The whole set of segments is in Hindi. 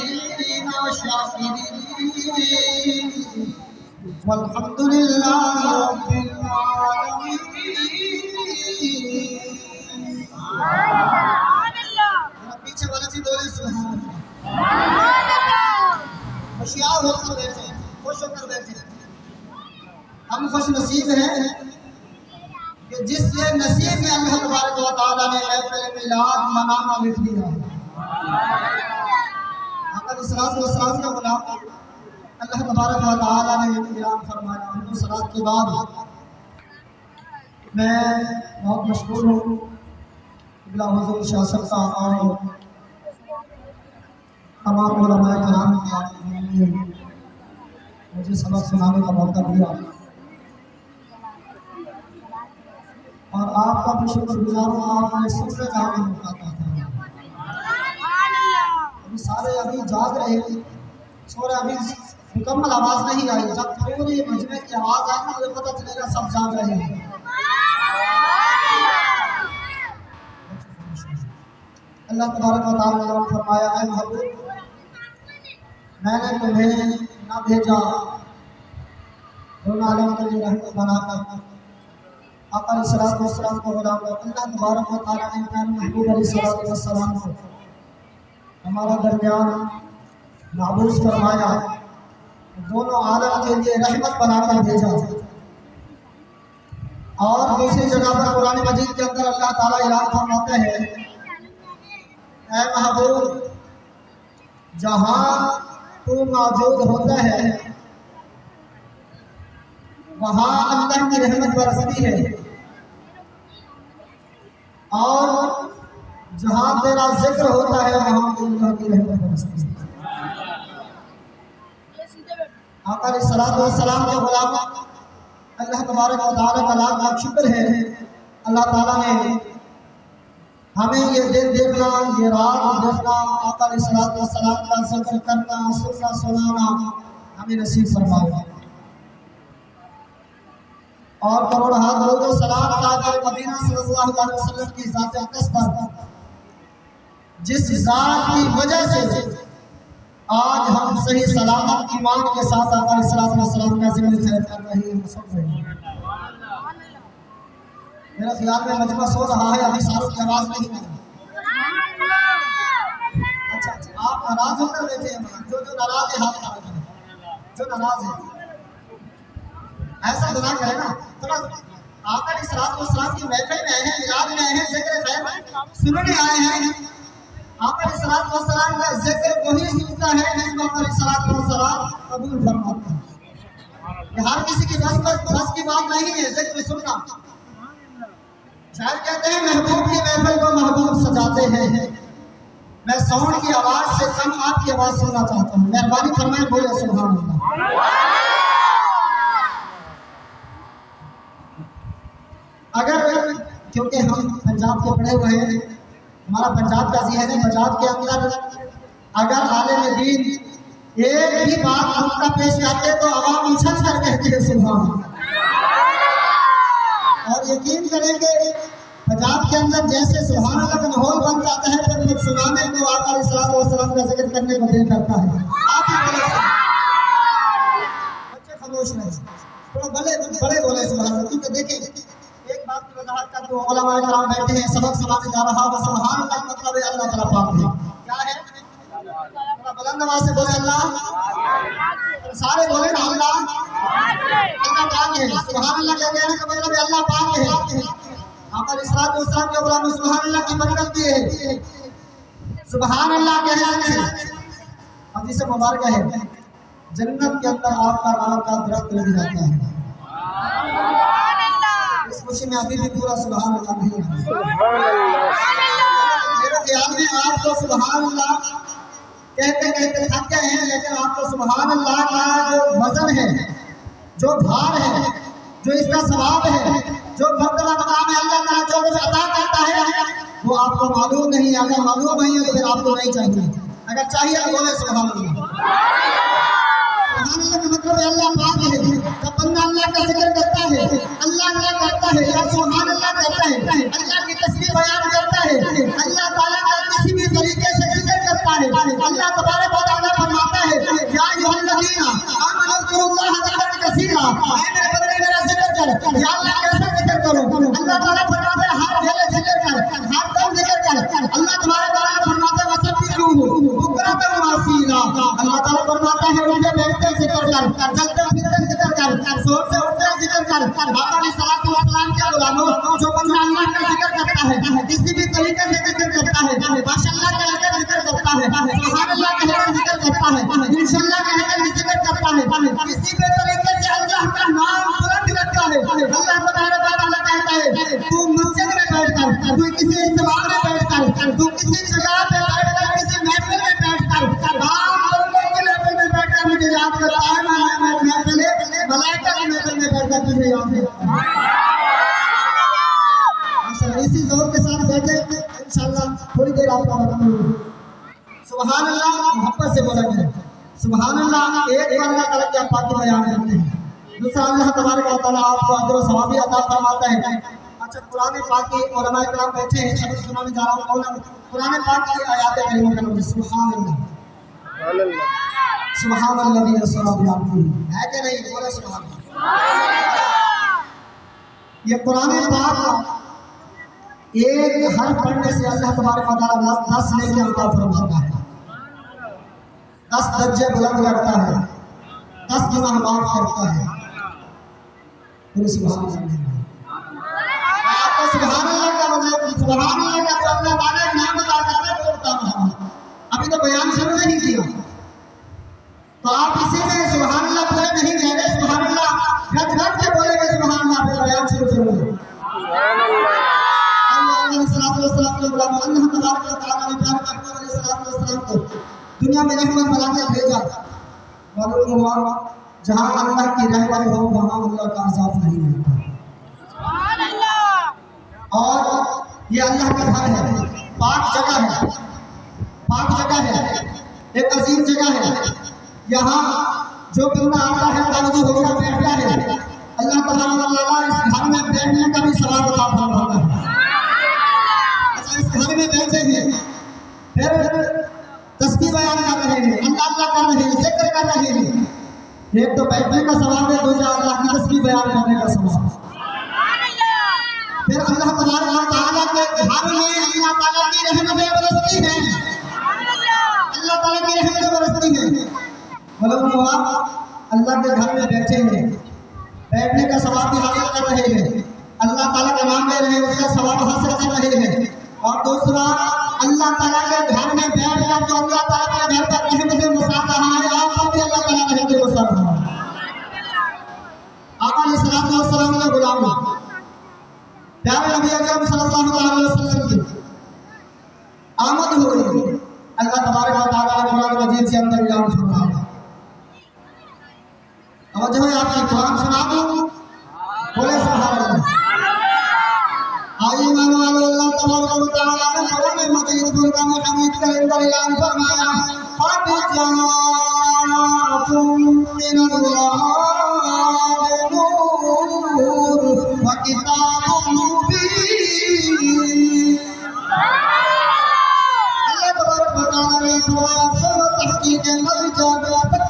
साबिरीन व शाकिरीन वल्हम्दुलिल्लाहि रब्बिल आलमीन। पीछे वाले जी बोले सुभान अल्लाह। होशियार होकर बैठे, खुश होकर बैठे। हम खुश नसीब हैं कि जिस ये नसीब में अल्लाह तबारक व तआला ने महफिल मिलाद मनाना लिख दिया। आका सलात व सलाम का गुलाम अल्लाह तबारक व तआला ने इनाम फरमाया। उनको सलात के बाद मैं बहुत मशहूर हूँ बिला हुज़ूर शाह साहब का और तमाम उलमाए कराम ने मुझे सबक सुनाने का मौका दिया और आपका भी शुक्रगुजार हूँ। आपने सबसे काम मुकाता था। अभी सारे अभी जाग रहे सो रहे, अभी मुकम्मल आवाज़ नहीं आई। जब पूरी मजमे की आवाज़ आई मुझे पता चलेगा सब जाग रहे हैं। अल्लाह तबारक व तआला ने फरमाया, ऐ महबूब मैंने तुम्हें ना भेजा दोनों आलम के लिए रहमत बनाकर। आका अलैहिस्सलातु वस्सलाम को गुलाम अल्लाह तबारक व तआला ने प्यारे महबूब अलैहिस्सलातु वस्सलाम को हमारा दरमियान महबूस फरमाया, दोनों आलम के लिए रहमत बनाकर भेजा। और दूसरी जगह पर कुरान मजीद के अंदर अल्लाह ताला ऐलान फरमाते हैं, ऐ महबूब जहाँ तू मौजूद होता है वहाँ अल्लाह की रहमत बरसती है और जहाँ तेरा जिक्र होता है वहाँ अल्लाह की रहमत बरसती है। आका अलैहिस्सलातु वस्सलाम के गुलाम अल्लाह तबारक व तआला का लाख लाख शुक्र है। अल्लाह ताला ने हमें ये दिन देखना, ये रात देखना, आका अलैहिस्सलातु वस्सलाम का जिक्र करना, सुनना सुनाना हमें नसीब फरमाया। और करोड़ हाथ दरूद व सलाम ताज़ मदीना सल्लल्लाहु अलैहि वसल्लम की ज़ात अक़दस पर, जिस ज़ात की वजह से आज हम सही सलामत ईमान के साथ आका अलैहिस्सलातु वस्सलाम का जिक्र खैर कर रहे हैं। मेरा ख्याल में मजमा सो रहा है, अभी सारों की आवाज़ नहीं है। अच्छा आप नाराज होकर बैठे हैं? जो नाराज है हाथ खड़ा करें, जो नाराज है ऐसा दुआ करें ना। थोड़ा आका अलैहिस्सलातु वस्सलाम की महफिल में आए हैं, मिलाद में आए हैं, जिक्र खैर सुनने आए हैं। आका अलैहिस्सलातु वस्सलाम का जिक्र वही सुनता है जिसको आका अलैहिस्सलातु वस्सलाम कबूल फरमाते हैं। हर किसी की बस की बात नहीं है जिक्र सुनना। शायर कहते हैं महबूब की महफिल को महबूब सजाते हैं। मैं साउंड की आवाज से कम आपकी आवाज सुनना चाहता हूँ। मेहरबानी फरमाए बोले सुभान अल्लाह। अगर क्योंकि हम पंजाब के पढ़े हुए हैं, हमारा पंजाब का ज़हन है, पंजाब के अंदर अगर आलिम दीन एक भी बात नुक्ता पेश करते तो आवाम उछल कर कहती है सुभान। और यकीन करेंगे पंजाब के अंदर जैसे सुभान अल्लाह का माहौल बन जाता है तो जब सुनाने को आका अलैहिस्सलातु वस्सलाम का जिक्र करने को दिल करता है। आप ही बोले बच्चे खामोश रहे, थोड़ा बड़े बोले सुभान अल्लाह। क्योंकि देखिए एक बात की वजाहत कर दो, उलमाए कराम बैठे हैं, सबक सुनाने जा रहा है। सुभान अल्लाह का मतलब है अल्लाह ताला पाक है। क्या है? बुलंद आवाज से बोले अल्लाह। सारे बोले ना अल्लाह। अल्लाह पाक है। सुभान अल्लाह कहने का मतलब है अल्लाह पाक है। आका अलैहिस्सलातु वस्सलाम के गुलाम सुभान अल्लाह की बरकत भी है। सुभान अल्लाह कहने से हदीस मुबारक है जन्नत के अंदर आपका नाम का दरख्त लग जाता है। इस खुशी में अभी भी पूरा सुभान अल्लाह नहीं है। मेरे ख्याल में आपको सुभान अल्लाह कहते कहते थक गए हैं, लेकिन आपको सुभान अल्लाह का जो वजन है, जो भार है, जो इसका सवाब है, जो मर्तबा मकाम है, अल्लाह ताला जो कुछ अता करता है वो आपको मालूम नहीं है। अगर मालूम नहीं है तो फिर आपको नहीं चाहिए। अगर चाहिए तो बोले सुभान अल्लाह। सुभान अल्लाह का मतलब है अल्लाह पाक है। जब बंदा अल्लाह का जिक्र करता है, अल्लाह अल्लाह करता है या सुभान अल्लाह करता है, अल्लाह की तस्बीह बयान करता है, अल्लाह ताला का किसी भी तरीके से जिक्र करता है, अल्लाह तबारक व तआला मेरे बंदे मेरा जिक्र कर। या अल्लाह कैसे जिक्र करूं? अल्लाह ताला फरमाते हैं हर वेले जिक्र कर, हर दम जिक्र कर। अल्लाह तुम्हारे ताला फरमाते हैं वसब्बिहूहु बुकरतन व असीला। अल्लाह ताला फरमाता है उनके बैठते जिक्र कर, चलते फिरते जिक्र कर, सोर से उठते जिक्र कर। आका ने सलात व सलाम के गुलामों, जो बंदा अल्लाह का जिक्र करता है, किसी भी तरीके से जिक्र करता है, माशाअल्लाह कहकर जिक्र करता है, सुभान अल्लाह कहकर जिक्र करता है, इंशाअल्लाह कहकर जिक्र करता है, किसी भी तरीके से अल्लाह का नाम बुलंद करता है। अल्लाह तबारक व तआला कहता है तू मस्जिद में बैठकर, तू किसी इज्तिमा में बैठकर, तू किसी जगह पे बैठकर, किसी महफिल में बैठकर, आम बंदों के महफिल में बैठकर मुझे याद करता है। मैं महफिल मलाइका की महफिल में बैठकर तुझे याद करता हूं। इसी जोर के साथ बैठे इंशाअल्लाह थोड़ी देर आपका सुभान अल्लाह मोहब्बत से बोला जाए। सुभान अल्लाह एक बार अल्लाह ताला की आप पाक बयान करते हैं, दूसरा अल्लाह तबारक व तआला आपको अजर व सवाब अता फरमाता है। अच्छा कुरान पाक के उलमा किराम बैठे हैं, सबक सुनाने जा रहा हूं। कौन कुरान पाक की आयत करीम का सुभान अल्लाह सुभान अल्लाह असरा बिअब्दी है कि नहीं? बोले सुभान अल्लाह। ये कुरान पाक एक हर पढ़ने से अल्लाह तबारक व तआला 10 लेके अता फरमाता है, 10 दर्जे बुलंद करता है, 10 गुनाह माफ करता है। सुभान अल्लाह। आपको सुभान अल्लाह का मतलब सुभान अल्लाह का तो अल्लाह ताला नाम बता करके बोलता है। अभी तो बयान शुरू नहीं किया, तो आप इसी में सुभान अल्लाह पूरे नहीं कह रहे, सुभान अल्लाह घट घट के बोलेंगे सुभान अल्लाह, फिर बयान शुरू करोगे। सुभान अल्लाह। अल्लाह तबारक व तआला ने प्यार करके को दुनिया में रहमत बना के भेजा। मालूम हुआ जहां अल्लाह की रहमत हो वहां अल्लाह का अज़ाब नहीं रहता। सुभान अल्लाह। और ये अल्लाह का घर है, पाक जगह है, पाक जगह है, एक अजीम जगह है। यहाँ जो बंदा आता है ताज़ी होकर बैठता है, अल्लाह तबारक व तआला इस घर में बैठने का भी सवाब अता फरमाता है। इस घर में बैठे हैं, फिर तस्बीह बयान कर रहे हैं, अल्लाह अल्लाह कर रहे हैं, जिक्र कर रहे हैं। एक तो बैठने का सवाब है, दूसरा अल्लाह की तस्बीह बयान करने का सवाब। फिर अल्लाह तबारक व तआला के घर में अल्लाह ताला की रहमतें बरसती हैं, अल्लाह ताला की रहमतें बरसती हैं। मालूम हुआ अल्लाह के घर में बैठे हैं, बैठने का सवाब भी हासिल कर रहे हैं, अल्लाह ताला का नाम ले रहे हैं, उसका सवाब हासिल कर रहे हैं। और दूसरा अल्लाह ताला के घर में बैठकर जो अल्लाह ताला के घर पर रहमत बरसा रहा है, आपको भी अल्लाह ताला रहमत बरसा रहा है। आका अलैहिस्सलातु वस्सलाम के गुलाम प्यारे नबी अकरम सल्लल्लाहु अलैहि वसल्लम की आमद हो गई। अल्लाह तबारक व तआला ने कुरान मजीद से अंदर इलाम फरमाया। अब जो है आपकी कुरान सुना दूं, बोले सुभान अल्लाह। आई ईमान वालों, अल्लाह तबारक व तआला ने कुरान मजीद फुरकान हमीद के अंदर ऐलान फरमाया, क़द जाअकुम मिनल्लाहि नूर व किताबुम मुबीन। अल्लाह तबारक व तआला ने फरमाया सब तहकीक नबी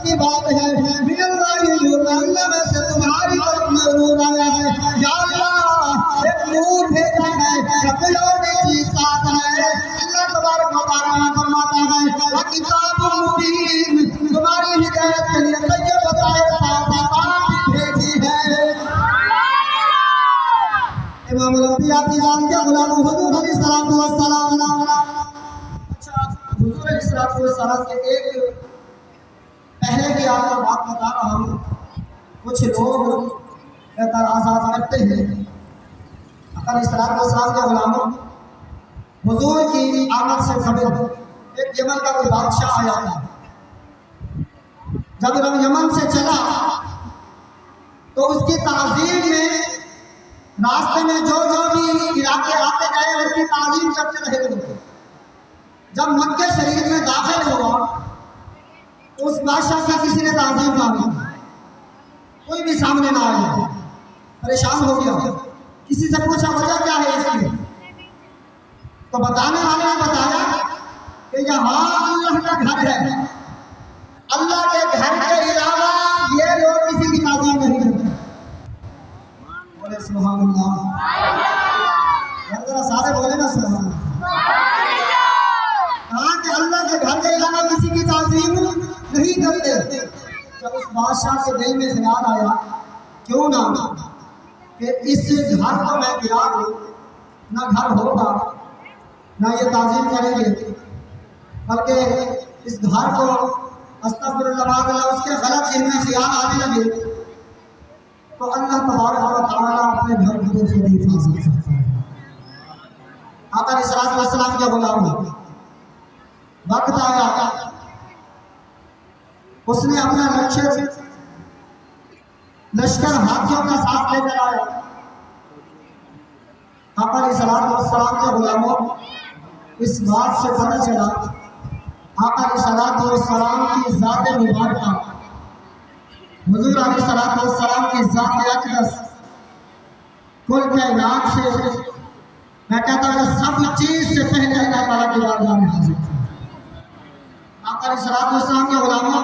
की बात है, मिनल्लाहि नूर, अल्लाह में से तुम्हारी तरफ नूर आया है। या अल्लाह एक नूर भेजा है, कोई और चीज साथ है। अल्लाह तबारक व तआला फरमाता है व किताबुम मुबीन, तुम्हारी हिदायत के लिए तैयब बताए साथ किताब भेजी है। इमाम रब्बी आपकी जान के गुलाम हुजूर अलैहिस्सलातु वस्सलाम। अच्छा हुजूर अलैहिस्सलातु वस्सलाम के एक पहले की आपको बात बता रहा हूँ। कुछ लोग एतराज़ात करते हैं, अलैहिस्सलाम के गुलामों हुजूर की आमद से खबर एक यमन का कोई बादशाह आया था। जब यमन से चला तो उसकी ताज़ीम में रास्ते में जो जो भी इलाके आते गए उसकी ताज़ीम करते रहे। जब मक्के शरीफ में दाखिल हुआ उस बादशाह की किसी ने ताज़ीम ना की, कोई भी सामने ना आया, परेशान हो गया। किसी से पूछा वजह क्या है इसकी, तो बताने वाले ने बताया कि यहाँ अल्लाह का घर है, अल्लाह के घर के अलावा ये लोग किसी की ताज़ीम नहीं करते। की ताज़ीम नहीं करते। जब उस बादशाह के दिल में ख्याल आया क्यों ना कि इस घर को मैं गिरा दूं, ना घर होगा ना ये ताज़ीम करेंगे, बल्कि इस घर को अस्तग़फिरुल्लाह उसके गलत चीज़ में ख्याल आने लगे तो अल्लाह तबारक व तआला अपने घर को खुद ही हिफाज़त करता है। आका अलैहिस्सलातु वस्सलाम के गुलाम वक्त आया, उसने अपना लश्कर हाथियों का साथ लेकर आया। आका अलैहिस्सलातु वस्सलाम के गुलामों इस बात से पता चला आका अलैहिस्सलातु वस्सलाम की ज़ात मुबारका, हुज़ूर अलैहिस्सलातु वस्सलाम की ज़ात अक़दस कुल कायनात से, मैं कहता हूँ सब चीज़ से पहले अल्लाह ताला की बारगाह में हाजिर थी। आका अलैहिस्सलातु वस्सलाम के गुलामों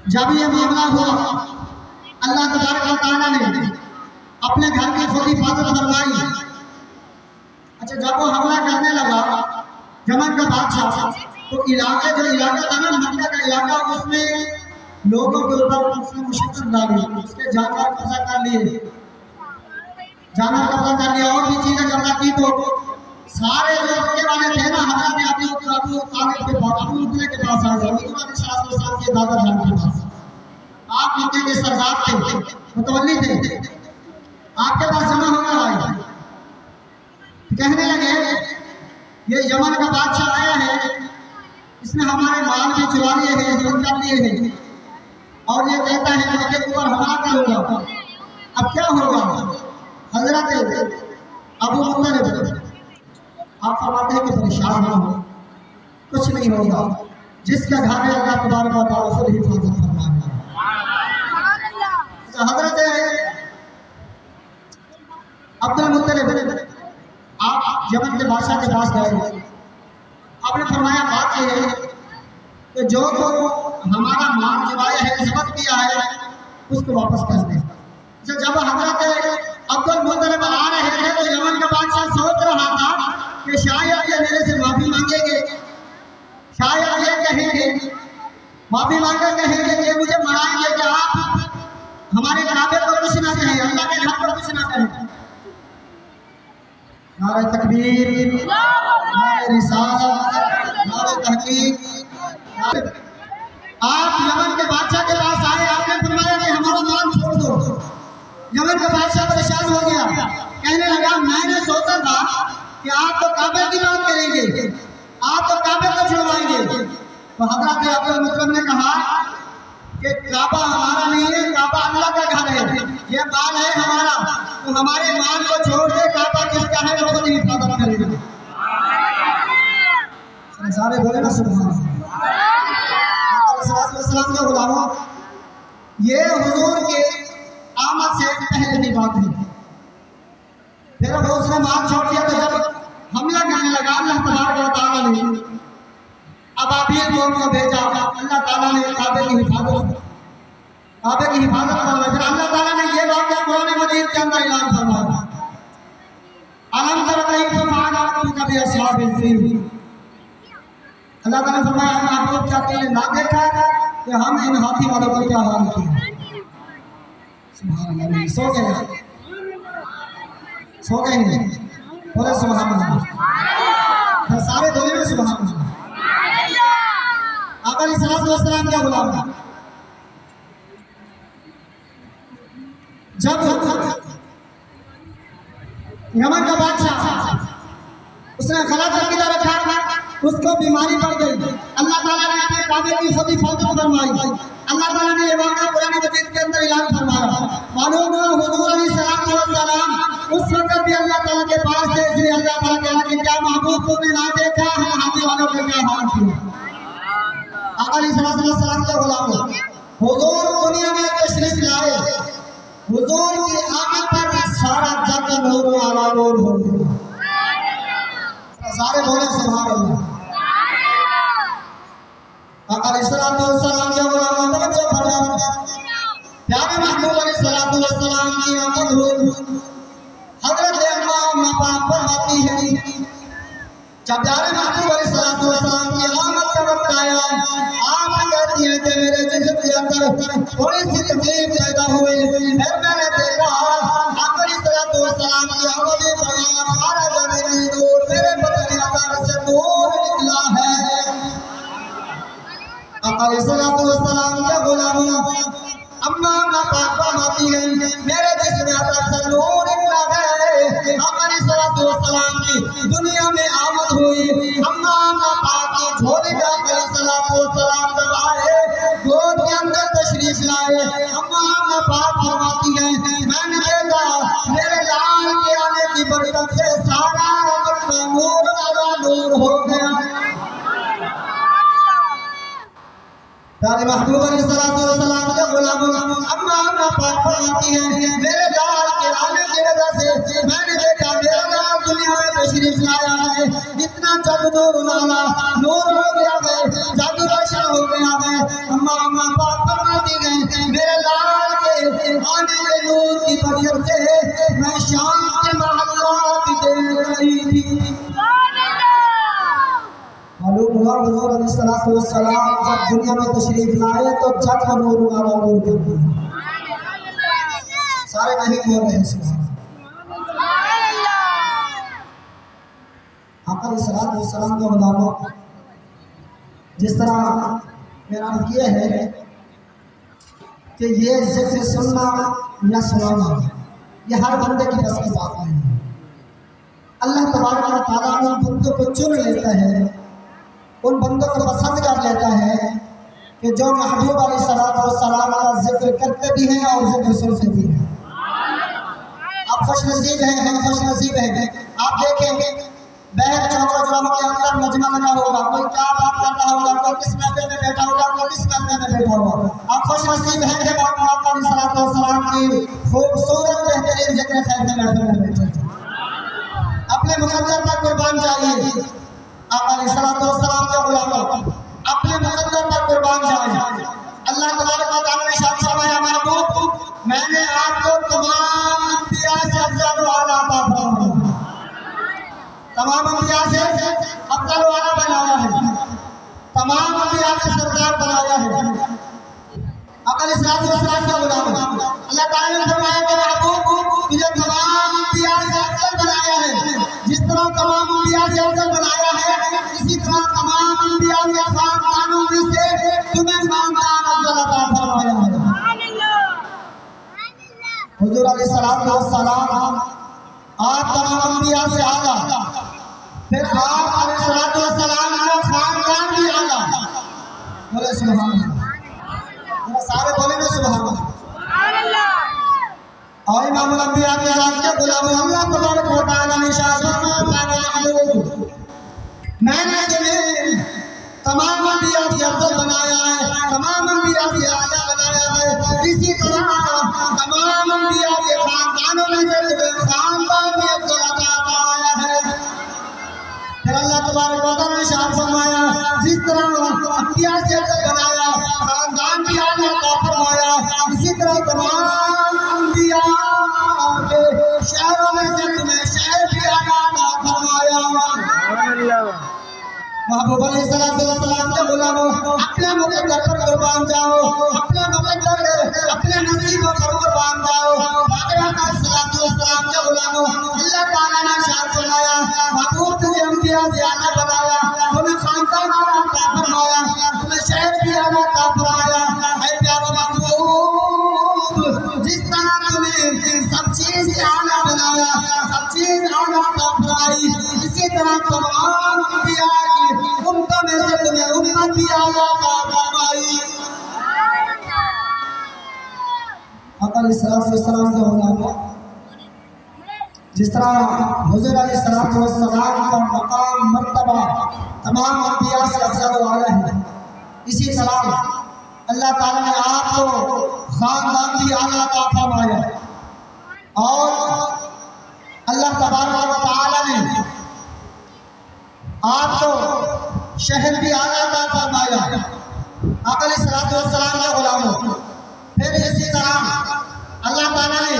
जब ये मामला हुआ अल्लाह तबारक व तआला ने अपने घर की खुद हिफाजत फरमाई। अच्छा, जब वो हमला करने लगा यमन का बादशाह तो इलाका था ना, मक्का का इलाका, उसमें लोगों के ऊपर उसने मुशक्कत डाली, उसके जानवर कब्जा कर लिए, और भी चीजें कब्जा की। तो सारे जो उसके वाले थे ना हजरत अबू तालिब के पास की दादा जान के पास, आप मक्के के सरदार थे, मुतवल्ली थे, आपके पास जमा होकर आए, कहने लगे ये यमन का बादशाह आया है, इसने हमारे माल भी चुरा लिए हैं, जुल्म कर लिए हैं, और ये कहता है मक्के के ऊपर हमला करूंगा। अब क्या होगा? हजरत अबू मुत्तलिब आप फरमाते हैं कि परेशान ना हो, कुछ नहीं होगा, जिसका घर है अल्लाह तबारक व तआला खुद हिफाजत फरमाएगा। हजरत अब्दुल मुत्तलिब आप यमन के बादशाह के पास गए, आपने फरमाया बात यह है कि जो हमारा माल चुराया है, जब्त किया है, उसको वापस कर दें। जब हजरत अब्दुल मुत्तलिब आ रहे थे तो यमन का बादशाह सोच रहा था कि शायद ये मेरे से माफी मांगेंगे, शायद ये कहेंगे, माफी मांगकर कहेंगे कि मुझे मनाएंगे कि आप हमारे काबे को कुछ ना कहें, अल्लाह के घर पर कुछ ना कहें। नारे तकबीर, नारे रिसालत, नारे तहकीक। आप यमन के बादशाह के पास आए, आपने फरमाया कि हमारा माल छोड़ दो। यमन का बादशाह परेशान हो गया, कहने लगा मैंने सोचा था कि आप तो काबे की बात करेंगे, आप तो काबे को छुड़वाएंगे। तो हजरत अब्दुल मुत्तलिब ने कहा कि काबा हमारा नहीं है, काबा अल्लाह का घर है, ये माल है हमारा, तो हमारे माल को छोड़ दे, काबा किसका है वो खुद हिफाजत करेगा। सारे बोले ना सुभान अल्लाह। के गुलामों ये हुजूर के आमद से पहले की बात है। फिर वो उसने माल छोड़ दिया तो जब हमला करने लगा अल्लाह तबारक व तआला ने अबाबील कौम को भेजा, अल्लाह ताला ने काबे की हिफाजत करवाई। फिर अल्लाह ताला ने ये वाक़या कुरान मजीद के अंदर ऐलान फरमाया, अलम तरा कैफ़ फ़अल रब्बुका बिअस्हाबिल फ़ील। अल्लाह ताला ने फरमाया आप लोग क्या तुमने ना देखा कि हम इन हाथी वालों का क्या हाल किया। सुभान अल्लाह, सो गए हैं, बोले सुभान अल्लाह, सारे बोले में सुभान अल्लाह। आका अलैहिस्सलातु वस्सलाम का गुलाम जब यमन का बादशाह उसने गलत अकीदा रखा, उसको बीमारी पड़ गई, अल्लाह ताला ने अपने काबे की खुद हिफाजत फरमाई। अल्लाह ताला ने ये वाक़या कुरान मजीद के अंदर ऐलान फरमाया, मालूम है हुजूर अलैहिस्सलातु वस्सलाम उस वक्त भी अल्लाह ताला के पास थे, इसलिए अल्लाह ताला कहला कि क्या महबूब तुमने ना देखा हम हाथी वालों का क्या हाल किया। आका अलैहिस्सलातु वस्सलाम के गुलाम हुजूर दुनिया में तशरीफ लाए, हुजूर की आमद पर सारा जग नूर वाला नूर हो गया। सारे बोले सुभान अल्लाह। आका अलैहिस्सलातु वस्सलाम के गुलाम तवज्जो फरमाओ, प्यारे महबूब अलैहिस्सलातु वस्सलाम की आमद हुई। हजरत अम्मा पाक फरमाती है जब प्यारे महबूब अलैहिस्सलातु वस्सलाम की आमद का वक्त आया गया। आप कहती हैं कि मेरे जिस्म के अंदर थोड़ी सी तकलीफ पैदा हुई, फिर मैंने देखा आखिरी सलाम की आमद बना सारा जमीनी नूर मेरे बदन अंदर से नूर निकला है। आखिरी सलाम के गुलाम अम्मा पाक फरमाती है मेरे जिस्म के अंदर से नूर निकला है। आखिरी सलाम की दुनिया में आमद हुई, अम्मा पाक की झोली में आखिरी सलाम जब आए, गोद के अंदर तशरीफ लाए। अम्मा पाक फरमाती है मैंने देखा मेरे लाल के आने की बरकत से सारा अपना नूर नूर हो गया। प्यारे महबूब अलैहिस्सलाम के गुलाम अम्मा पाक फरमाती है मेरे लाल के आने की वजह से मैंने देखा मेरा लाल दुनिया में तशरीफ लाया है। इतना जग नूर वाला नूर हो गया है, जादू रोशन हो गया है। अम्मा पाक फरमाती है मेरे लाल के आने के नूर की बरकत से मैं शाम के महल्ला भी देख रही थी। मालूम हुआ हुजूर अलैहिस्सलाम जब दुनिया में तशरीफ लाए तो जग का नूर वाला नूर कर दिया। सारे नहीं बोल रहे हैं। आका सलाम के गुलामों, जिस तरह मेरा ये है कि ये जिक्र सुनना या सुनाना ये हर बंदे की बस की बात नहीं है। अल्लाह तबारक व तआला उन बंदों को चुन लेता है, उन बंदों को पसंद कर लेता है कि जो महबूब अलैहिस्सलाम का जिक्र करते भी हैं और जिक्र सुनते भी हैं। आप खुशनसीब हैं, हम खुशनसीब हैं। आप देखेंगे बहर चौक के अंदर मजमा लगा होगा, कोई क्या बात कर रहा होगा, कोई किस महफिल में बैठा होगा, कोई किस महफिल में बैठा होगा। आप खुशनसीब हैं कि महबूब अलैहिस्सलाम की खूबसूरत बेहतरीन जिक्र खैर में महफिल में बैठे थे। अपने मुकद्दर पर कुर्बान चाहिए। आका अलैहिस्सलाम के गुलामों अपने मुकद्दर पर कुर्बान जाए। अल्लाह तबारक व तआला ने शान फरमाया महबूब मैंने आपको तमाम अंबिया से अफजल वाला अता फरमाया, तमाम अंबिया से अफजल वाला बनाया है, तमाम अंबिया का सरदार बनाया है। आका अलैहिस्सलाम के गुलामों अल्लाह ताला ने फरमाया कि महबूब तुझे तमाम अंबिया से अफजल बनाया है। जिस तरह तमाम अंबिया से अफजल बनाया है, इसी तरह तमाम अंबिया के खानदानों में से तुम्हें खानदान अफजल अता फरमाया है। हुजूर अलैहिस्सलाम आप तमाम अंबिया से आला, फिर आप अलैहिस्सलाम का खानदान भी आला। बोले सुभान अल्लाह, सारे बोले ना सुभान अल्लाह। और इमामुल अंबिया के राज के गुलाम अल्लाह तबारक व तआला ने मैंने तुम्हें तमाम अंबिया से अफजल बनाया है, तमाम अंबिया से आला बनाया है। इसी तरह तमाम अंबिया के खानदानों में से तुम्हें खानदान में अफजल अता फरमाया है। फिर अल्लाह तबारक व तआला ने शान फरमाया जिस तरह अंबिया से अफजल बनाया, खानदान भी आला अता फरमाया, इसी तरह तमाम अंबिया के शहरों में से तुम्हें शहर भी आला अता फरमाया। महबूब अलैहिस्सलाम के गुलामों अपने मुकद्दर पर कुर्बान जाओ, अपने मुकद्दर अपने नसीबों पर कुर्बान जाओ। अलैहिस्सलाम के गुलामों अल्लाह ताला ने शान फरमाया महबूब तुझे अंबिया से आला बनाया, तुम्हें खानदान आला अता फरमाया, तुम्हें शहर भी आला अता फरमाया। ऐ प्यारे महबूब जिस तरह तुम्हें सब चीज से आला बनाया, सब चीज आला अता फरमाई, इसी तरह तमाम अंबिया की उम्मत में से तुम्हें उम्मत भी आला अता फरमाई। आका अलैहिस्सलाम के गुलामों जिस तरह हुजूर अलैहिस्सलाम का मकाम मर्तबा तमाम अंबिया से अफजल वाला है, इसी तरह अल्लाह ताला ने आपको खानदान भी आला अता फरमाया और अल्लाह तबारक व तआला ने आपको शहर भी आला अता फरमाया। आका अलैहिस्सलाम के गुलामों फिर इसी तरह अल्लाह ताला ने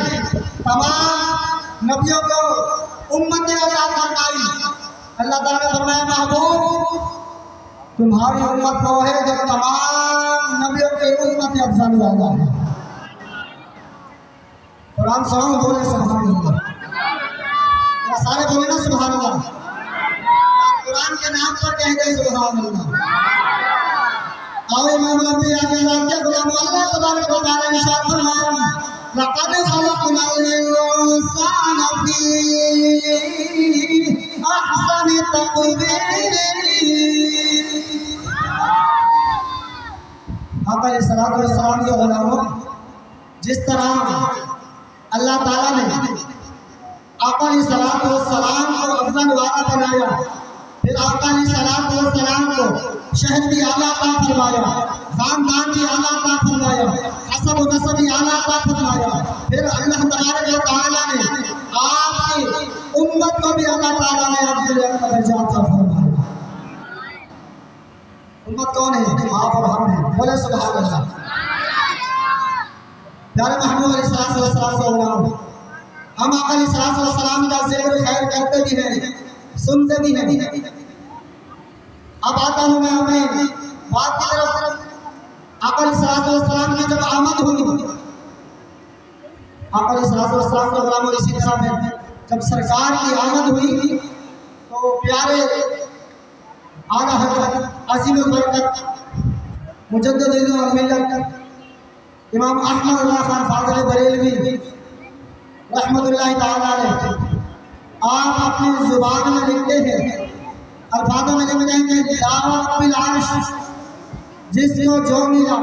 तमाम नबियों को उम्मतें अता फरमाई। अल्लाह ताला ने फरमाया महबूब तुम्हारी उम्मत वो है जो तमाम नबियों की उम्मत अफजल वाला है। कुरान सुनो, बोले सुभान अल्लाह। सारे बोले ना सुभान अल्लाह। कुरान के नाम पर कह दे सुभान अल्लाह। आओ इमाम नबी आगे के गुलाम अल्लाह तबारक व तआला इरशाद फरमाया, लक़द खलक़नल इंसाना फी अहसनि तक़वीम। आका सल्लल्लाहु अलैहि वसल्लम के गुलामों, जिस तरह अल्लाह ताला ने आका सल्लल्लाहु अलैहि वसल्लम को अफजल वाला बनाया, फिर आका सल्लल्लाहु अलैहि वसल्लम को शहर भी आला अता फरमाया, खानदान भी आला अता फरमाया, हसब व नसब भी आला अता फरमाया। फिर अल्लाह तबारक व तआला ने आपकी उम्मत को भी अल्लाह ताला ने अफजल दर्जा अता फरमाया। उम्मत कौन है? आप और हम हैं। बोले सुभान अल्लाह। प्यारे महबूब अलैहिस्सलाम के गुलाम, हम आका अलैहिस्सलाम का जिक्र खैर करते भी हैं, सुनते भी हैं। अब आता हूँ मैं अपने बात की तरफ। आका अलैहिस्सलाम की जब आमद हुई, आका अलैहिस्सलाम के गुलाम, और इसी तरह में जब सरकार की आमद हुई तो प्यारे आला हज़रत अज़ीम बरकत मुजद्दिद मिल्लत इमाम अहमद खान फाज़िल बरेलवी रहमतुल्लाहि ताला अलैह, आप अपनी जुबान में लिखते हैं, अल्फाजों में लिख देंगे, या रब्बिल अर्श, जिसको जो मिला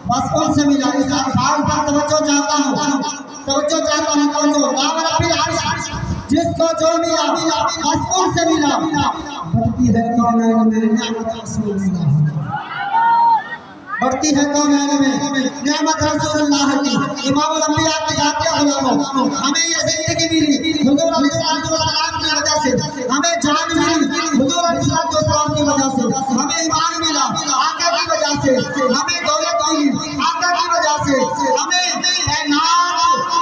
बस उनसे मिला। इस अल्फाज पर तवज्जो चाहता हूँ, या रब्बिल अर्श, जिसको जो मिला बस उनसे मिला। बढ़ती है कौनैन में नेमत रसूलुल्लाह, बढ़ती है कौनैन में नेमत रसूलुल्लाह की। इमामुल अंबिया के जाते गुलामों, हमें ये जिंदगी मिली हुजूर अलैहिस्सलाम की वजह से, हमें जान मिली हुजूर अलैहिस्सलाम की वजह से, हमें ईमान मिला आका की वजह से, हमें दौलत मिली आका की वजह से, हमें नाम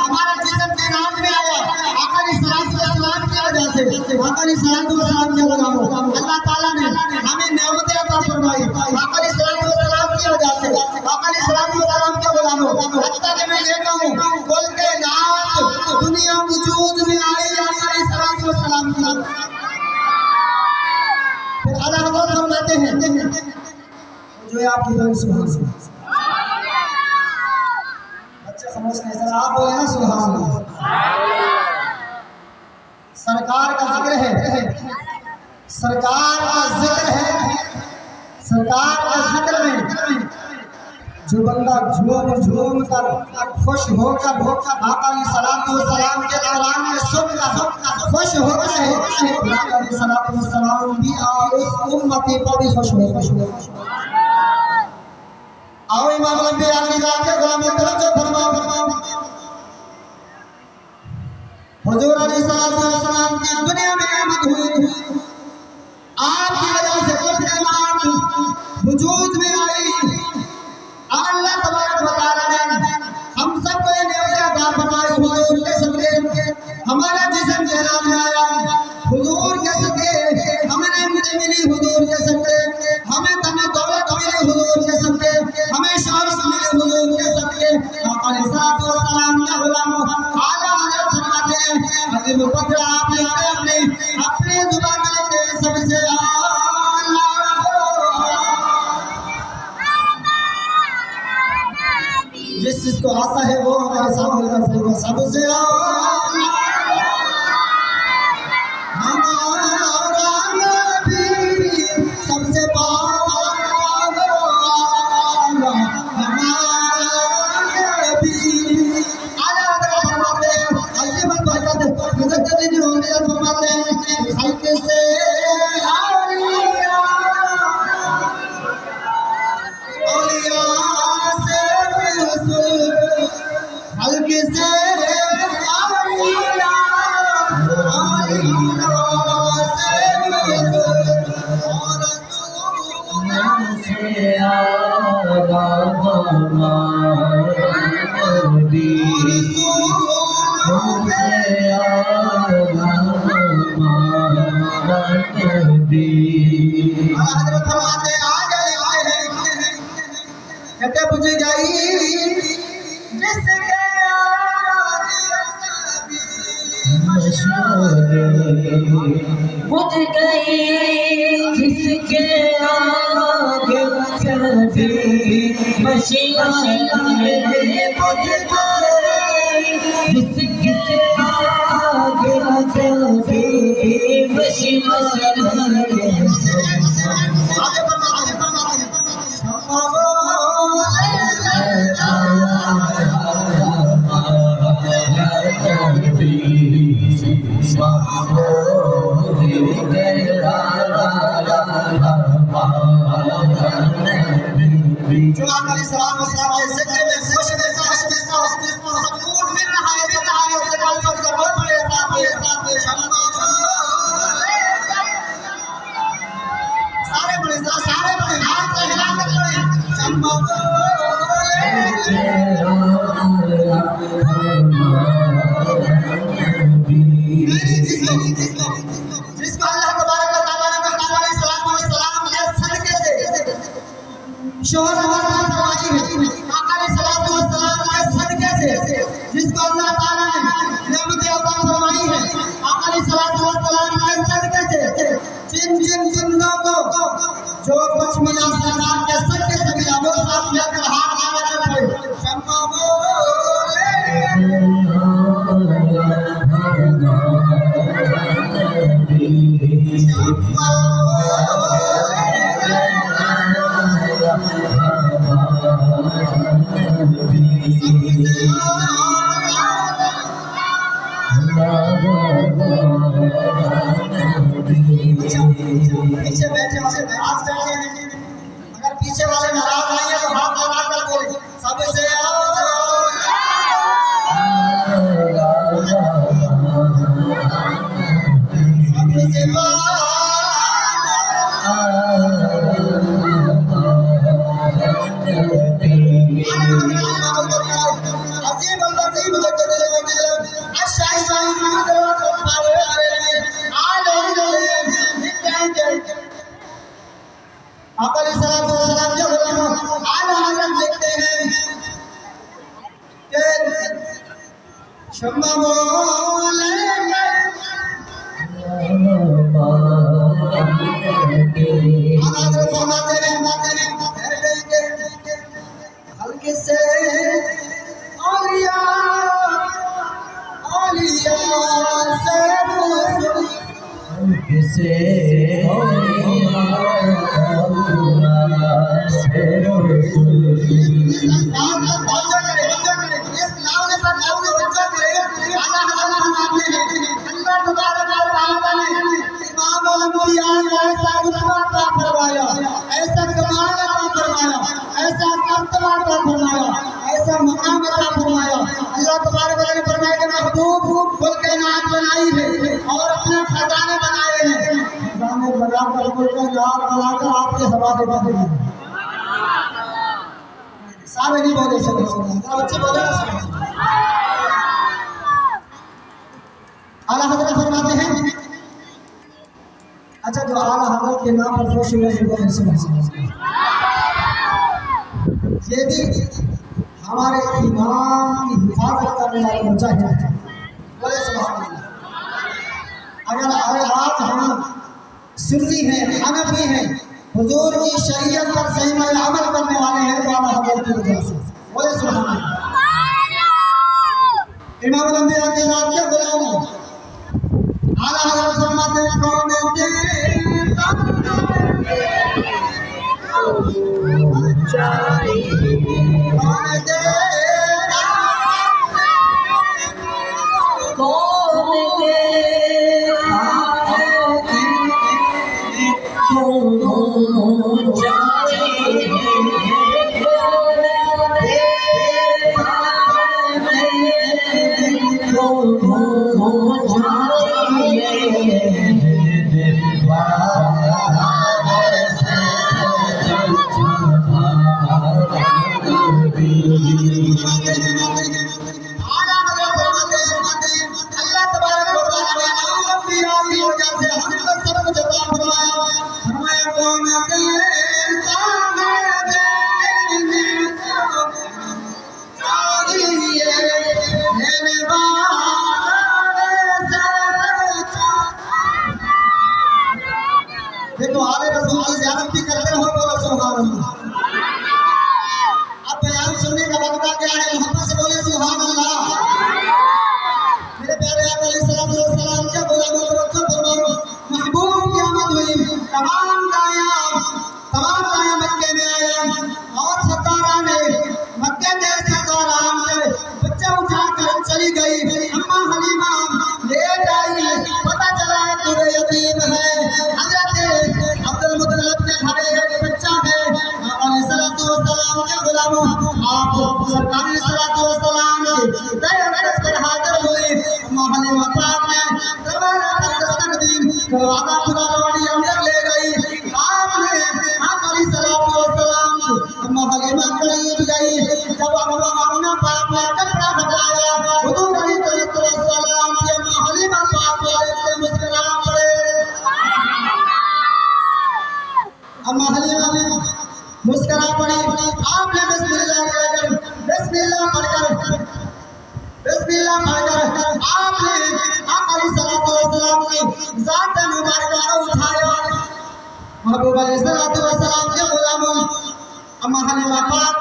हमारा जिस्म के नाम में आया आका अलैहिस्सलाम की वजह से। आका अलैहिस्सलाम के गुलामों, अल्लाह ताला ने हमें नेमतें अता फरमाई आका अलैहिस्सलाम की वजह से। आका अलैहिस्सलाम के गुलामों, हत्ता कि मैं कहता हूँ कुल के नाम दुनिया वजूद में आई आका अलैहिस्सलाम की। फिर अल्लाह हज़रत फरमाते हैं, जो आपकी बोले सुभान अल्लाह। बच्चे खामोश नहीं, सर आप बोले ना सुभान अल्लाह। सरकार का जिक्र है, सरकार का जिक्र है, सरकार का जिक्र में जो बंदा झूम झूम कर खुश होकर आका अलैहिस्सलाम के दौरान में सुनकर खुश होता है, आका अलैहिस्सलाम भी और उस उम्मती पर भी खुश हो। आओ इमाम नबी आके जाके गुलाम तवज्जो फरमाओ। हुजूर अलैहिस्सलाम की दुनिया में आमद हुई, आपकी वजह से कुछ नेमत वजूद में आई। अल्लाह तबारक व तआला ने हम सबको ये नेमत अता फरमाई हुजूर के सदके। हमारा जिस्म जहराम में आया हुजूर के सदके, हमें नेमतें मिली हुजूर के सदके, हमें तने दौलत मिली हुजूर के सदके, हमें शौकत मिली हुजूर के सदके। आका अलैहिस्सलाम के गुलामों, आला हज़रत फरमाते हैं, अजीब बकरा आप लिखते अपनी जुबान में लिखते हैं, सबसे जिसको आता है वो हमारे सामने का सबसे सबसे आला हजरत फरमाते आज लिखते हैं कहते बुझ गई जिसके बुझ गई जिसके आगे चलती मशीनें बुझ गई जिसके आगे चलती मशीनें जिसको अल्लाह तबारक व तआला ने महबूब अलैहिस्सलाम के सदके से शोहरत फरमाई है। आका अलैहिस्सलाम के सदके से जिसको अल्लाह ताला ने नेमत अता फरमाई है। आका अलैहिस्सलाम के सदके से जिन जिंदों को जो कुछ मिला सरकार के सदके से मिला वो साथ लेकर हाथ आगे बढ़े शम्मा पीछे बैठे वाले नाराज बैठे हैं। अगर पीछे वाले नाराज नहीं है तो हाथ लगा कर बोले सबसे शम्मा बोले हल्के से औलिया औलिया से हल्के से ऐसा कमाल फरमाया, ऐसा फरमाया, ऐसा मकाम फरमाया। अल्लाह तबारक व तआला ने फरमाया कि महबूब कुल कायनात बनाई है और अपने खजाने बनाए हैं। खजाने बनाकर कुल कायनात बनाकर आपके हवाले कर दिए। सारे नहीं बोले सके बच्चे बोले आला हजरत फरमाते हैं। अच्छा जो आला हजरत के नाम पर खुश हुए ये भी हमारे ईमान की हिफाजत करने वाले मुजाहिद हैं। बोले सुभान अल्लाह। अगर आज हम सुन्नी हैं, हनफी हैं, हुजूर की शरीयत पर सही में अमल करने वाले हैं तो आला हजरत की वजह से। बोले सुभान अल्लाह। इमाम अल-अंबिया के नाम के गुलाम आला हजरत फरमाते हैं कौन और सतारा ने मक्के के सतारा में बच्चा उठाकर चली गई। अम्मा हलीमा ले जाई, पता चला कि वे यतीम है। हजरत अब्दुल मुत्तलिब के घर एक बच्चा है। अलैहिस्सलाम के गुलामों, आप सरकार अलैहिस्सलाम के दरबार पर हाजिर हुए। अम्मा हलीमा पाक ने दरबार पर दस्तक दी, दरवाजा खुला, रोटी अंदर ले गई। आपने अलैहिस्सलाम अम्मा हलीमा करीब गई। जब अम्मा पाक ने कपड़ा हटाया, हुजूर अलैहिस्सलाम की अम्मा हलीमा पाक ने मुस्कुरा पड़े। अम्मा हलीमा ने मुस्कुरा पड़ी। आपने बिस्मिल्लाह पढ़कर आपने अलैहिस्सलाम की ज़ात मुबारक को उठाया। महबूब अलैहिस्सलाम के गुलामों, अम्मा हलीमा पाक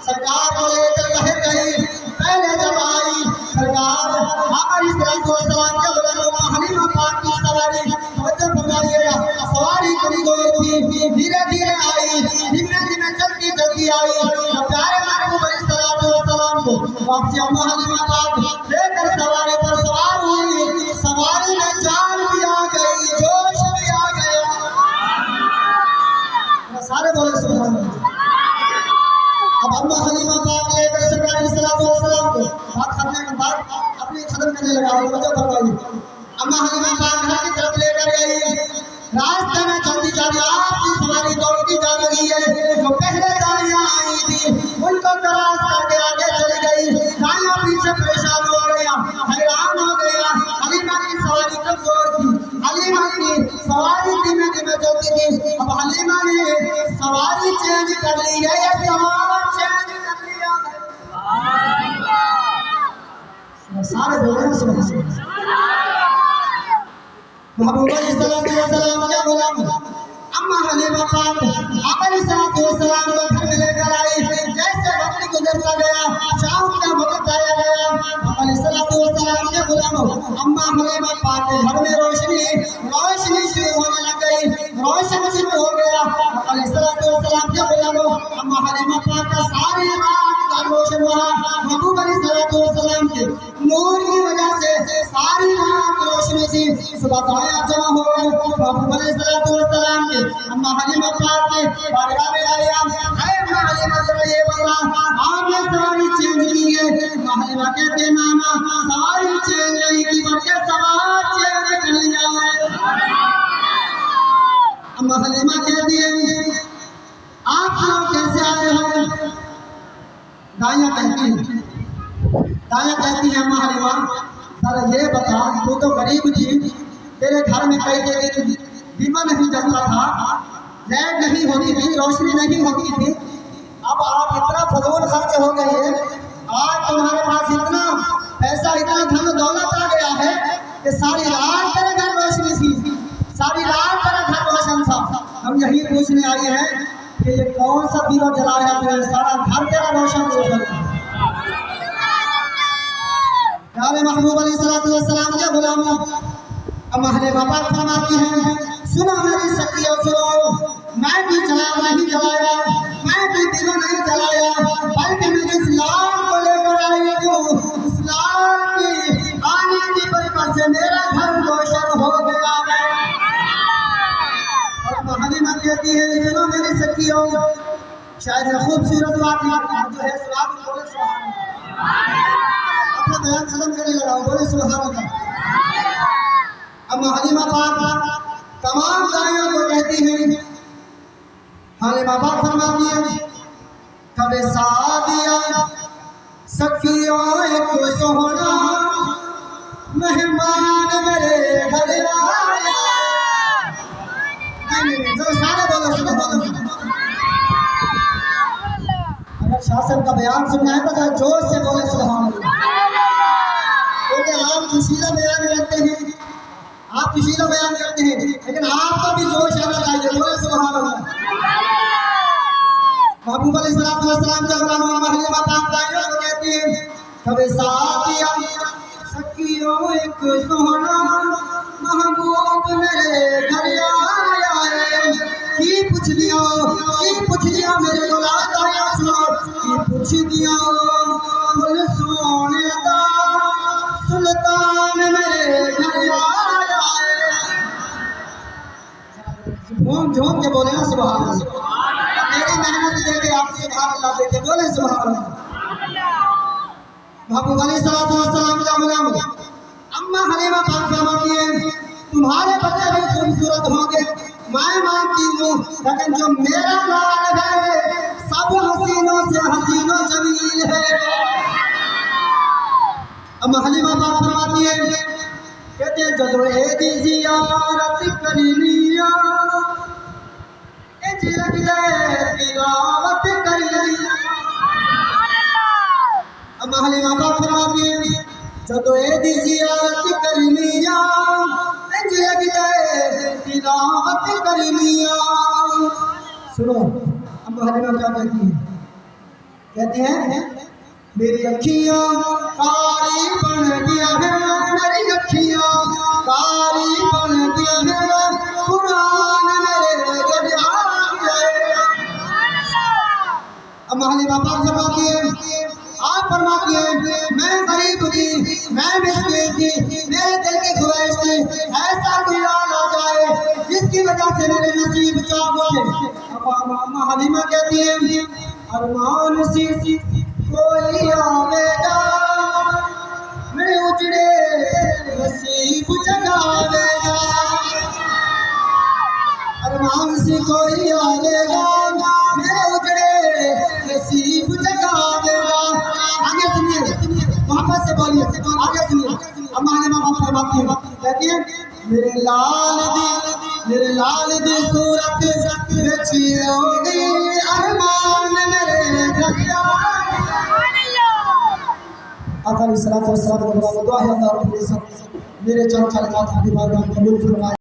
सरकार को लेकर बाहर गई। पहले जब आई सरकार अलैहिस्सलाम के गुलामों, अम्मा हलीमा पाक की सवारी तवज्जो फरमाइएगा, सवारी करी थी, धीरे धीरे आई, धीमे धीमे चलती चलती आई। प्यारे महबूब अलैहिस्सलाम को वापसी अम्मा हलीमा पाक लेकर सवारी पर सवार हुई। सवारी में जान भी आ गई, जोश भी आ गया। सारे बोले सुभान अल्लाह। अब अम्मा हलीमा पाक लेकर सरकार अलैहिस्सलाम को बात करने के बाद अपनी खत्म करने लगा। तवज्जो फरमाइए, अम्मा हलीमा पाक घर की तरफ लेकर गई। रास्ते में चलती जा रही, आपकी सवारी दौड़ती जा रही है। जो पहले गाड़ियां आई थी उनको क्रॉस करके आगे चली गई। गाड़ियां पीछे परेशान हो गया, हैरान हो गया। हलीमा की सवारी कमजोर थी, हलीमा की सवारी धीमे धीमे चलती थी। अब हलीमा ने सवारी चेंज कर ली है, या सवार चेंज कर लिया है। सारे बोले सुभान महबूब अलैहिस्सलाम के गुलाम अम्मा हलीमा पाक अलैहिस्सलाम को घर में लेकर आई। जैसे वक्त गुजरता गया, शाम का वक्त आया गया। अलैहिस्सलाम के गुलाम अम्मा हलीमा पाक के घर में रोशनी शुरू होने लग गई। रोशन शुरू हो गया। अलैहिस्सलाम के गुलाम अम्मा हलीमा पाक का सारी रात का रोशन हुआ। महबूब अलैहिस्सलाम के नूर की वजह से सारी रात रोशनी थी। सुबह जमा हो गए। महबूब अलैहिस्सलाम के अम्मा हलीमा पाक के बारगाह में आए। अम्मा हलीमा जरा ये बता, आपने सवारी चेंज की है? अम्मा हलीमा कहते हैं नाना, सवारी चेंज नहीं की, बल्कि सवार चेंज कर लिया है। अम्मा हलीमा कहती है, आप लोग कैसे आए हो? दाइयां कहती है अम्मा हलीमा, जरा ये बता, तू तो गरीब थी, तेरे घर में कई दिन दीवा नहीं जलता था, लाइट नहीं होती थी, रोशनी नहीं होती थी। अब आप इतना फजूल खर्च हो गए हैं, आज तुम्हारे पास इतना पैसा, इतना धन दौलत आ गया है कि सारी रात तेरे घर रोशनी थी, सारी रात तेरा घर रोशन था। हम यही पूछने आए हैं कि ये कौन सा दीवा जलाया तेरे, सारा घर तेरा रोशन था। प्यारे महबूब अलैहिस्सलाम के गुलामों, अम्मा हलीमा पाक फरमाती हैं, सुनो मेरी सखियों सुनो, मैं भी नहीं जलाया, मैं भी दीवा नहीं जलाया, बल्कि मैं इस्लाम को लेकर आई हूँ। इस्लाम की आने की बरकत से मेरा घर रोशन हो गया है। और अम्मा हलीमा कहती है, सुनो मेरी सखियों, शायद खूबसूरत बात जो है सलाम बोले सुभान अल्लाह, अपना बयान खत्म करने लगा, बोले सुभान अल्लाह। अम्मा हलीमा पाक तमाम दाइयों को कहती है, हलीमा पाक फरमाती है, कबे सादिया सखियों एक सोहना मेहमान मेरे घर आया। नहीं, जरा सारे बोलो सुभान। अगर शासन का बयान सुनना है तो जरा जोर से बोले सुभान अल्लाह, क्योंकि आप जोशीला बयान करते हैं, आप जोशीला बयान करते हैं, लेकिन आपको भी जोश आना चाहिए, बोले सुभान अल्लाह। महबूब अलैहिस्सलाम के गुलाम अम्मा हलीमा पाक दाइयों को कहती है, कबे सादिया सखियों एक सोहना महबूब मेरे घर आया है। की पूछ लिया मेरे गुलाम पुछ दिया फुल सोने दा सुल्तान मेरे घर आया है। झूम झूम के बोले ना सुभान अल्लाह। मेरी मेहनत देखे आप सुभान अल्लाह देखे बोले सुभान अल्लाह। महबूब अलैहिस्सलाम अम्मा हलीमा पाक फरमाती है तुम्हारे बच्चे भी खूबसूरत होंगे, मैं मानती हूँ, लेकिन जो मेरा लाल है सब हसीनों से हसीनो जमील है। अम्मा हलीमा पाक फरमाती है कहते जदों एदी ज़ियारत कर लिया ए जिलक दे तिलावत कर लिया। अम्मा हलीमा पाक फरमाती है जदों एदी ज़ियारत कर लिया इंज लगदा तिलावत कर लिया। सुनो अम्मा हलीमा क्या कहती है, कहते हैं मेरी अखियां कारी बन गया है, मेरी अखियां कारी बन गया है, कुरान मेरे जब आ गए। अम्मा हलीमा पाक फरमाती है आप फरमाती है मैं गरीब थी, मैं मिस्कीन थी, मेरे दिल की ख्वाहिश थी ऐसा कोई लाल आ जाए जिसकी वजह से मेरे नसीब चाक हो। अम्मा हलीमा कहती है अरमान सी कोई आवेगा मेरे उजड़े नसीब जगावेगा। अरमान सी कोई आवेगा मेरे उजड़े नसीब जगावेगा। आगे सुनिए वापस से बोलिए, आगे सुनिए। अम्मा हलीमा पाक फरमाती है कहती है मेरे लाल दी सूरत विच होगी अरमान मेरे जगिया। आका अलैहिस्सलातु वस्सलाम को दुआ है अल्लाह रब्बुल इज्जत मेरे चाचा का कबूल फरमाए।